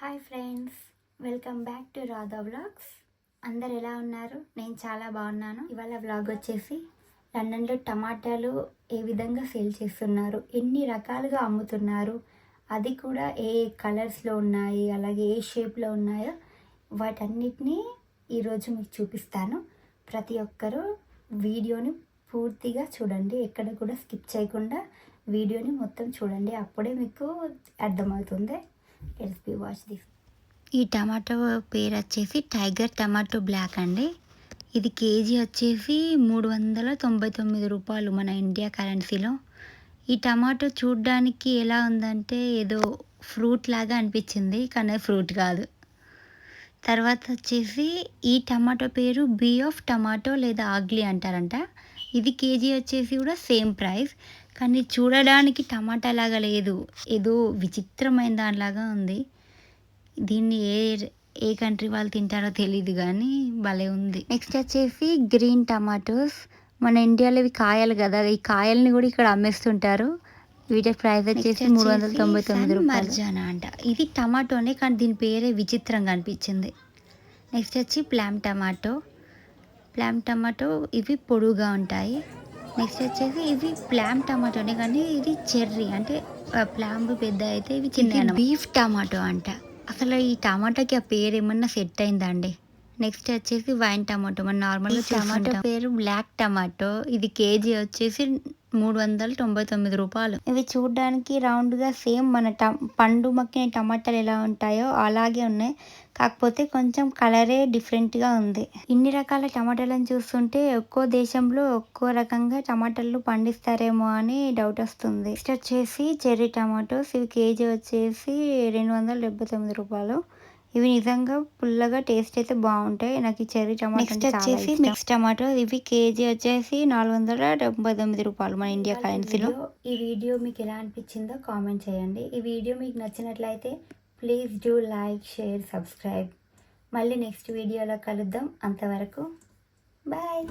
Hi friends, welcome back to Radha vlogs. అందరు ఎలా ఉన్నారు? నేను చాలా బాగున్నాను. ఇవాళ వ్లాగ్ వచ్చేసి లండన్లో టమాటాలు ఏ విధంగా సేల్ చేస్తున్నారు, ఎన్ని రకాలుగా అమ్ముతున్నారు, అది కూడా ఏ కలర్స్లో ఉన్నాయి, అలాగే ఏ షేప్లో ఉన్నాయో వాటన్నిటినీ ఈరోజు మీకు చూపిస్తాను. ప్రతి ఒక్కరూ వీడియోని పూర్తిగా చూడండి, ఎక్కడ కూడా స్కిప్ చేయకుండా వీడియోని మొత్తం చూడండి, అప్పుడే మీకు అర్థమవుతుంది. Watch this. ఈ టమాటో పేరు వచ్చేసి టైగర్ టమాటో బ్లాక్ అండి. ఇది కేజీ వచ్చేసి 399 రూపాయలు మన ఇండియా కరెన్సీలో. ఈ టమాటో చూడ్డానికి ఎలా ఉందంటే ఏదో ఫ్రూట్ లాగా అనిపించింది, కానీ ఫ్రూట్ కాదు. తర్వాత వచ్చేసి ఈ టమాటో పేరు బీ ఆఫ్ టమాటో లేదా ఆగ్లీ అంటారంట. ఇది కేజీ వచ్చేసి కూడా సేమ్ ప్రైస్, కానీ చూడడానికి టమాటా లాగా లేదు, ఏదో విచిత్రమైన దానిలాగా ఉంది. దీన్ని ఏ కంట్రీ వాళ్ళు తింటారో తెలియదు, కానీ భలే ఉంది. నెక్స్ట్ వచ్చేసి గ్రీన్ టమాటోస్. మన ఇండియాలో ఇవి కాయలు కదా, ఈ కాయల్ని కూడా ఇక్కడ అమ్మేస్తుంటారు. వీటి ప్రైస్ వచ్చేసి 399 రూపాయలు. మర్జానా అంట. ఇది టమాటోనే, కానీ దీని పేరే విచిత్రంగా అనిపించింది. నెక్స్ట్ వచ్చి ప్లామ్ టమాటో ఇవి పొడుగా ఉంటాయి. నెక్స్ట్ వచ్చేసి ఇవి ప్లామ్ టమాటోనే, కానీ ఇది చెర్రీ అంటే ప్లామ్ పెద్ద అయితే ఇవి చిన్న. బీఫ్ టమాటో అంట. అసలు ఈ టమాటోకి ఆ పేరు ఏమన్నా సెట్ అయిందండి. నెక్స్ట్ వచ్చేసి వైన్ టమాటో. మన నార్మల్గా టమాటో పేరు బ్లాక్ టమాటో. ఇది కేజీ వచ్చేసి 399 రూపాయలు. ఇవి చూడడానికి రౌండ్గా సేమ్ మన పండు మక్కిన టమాటాలు ఎలా ఉంటాయో అలాగే ఉన్నాయి, కాకపోతే కొంచెం కలరే డిఫరెంట్గా ఉంది. ఇన్ని రకాల టమాటాలను చూస్తుంటే ఒక్కో దేశంలో ఒక్కో రకంగా టమాటాలు పండిస్తారేమో అని డౌట్ వస్తుంది. నెక్స్ట్ వచ్చేసి చెర్రీ టమాటోస్. ఇవి కేజీ వచ్చేసి 279 రూపాయలు. ఇవి నిజంగా పుల్లగా టేస్ట్ అయితే బాగుంటాయి. నాకు ఈ చెర్రీ టమాటో. నెక్స్ట్ వచ్చేసి మిక్స్ టమాటో. ఇవి కేజీ వచ్చేసి 499 రూపాయలు మన ఇండియా కరెన్సీలో. ఈ వీడియో మీకు ఎలా అనిపించిందో కామెంట్ చేయండి. ఈ వీడియో మీకు నచ్చినట్లయితే please do like, share, subscribe. మళ్ళీ నెక్స్ట్ వీడియోలో కలుద్దాం. అంతవరకు బాయ్.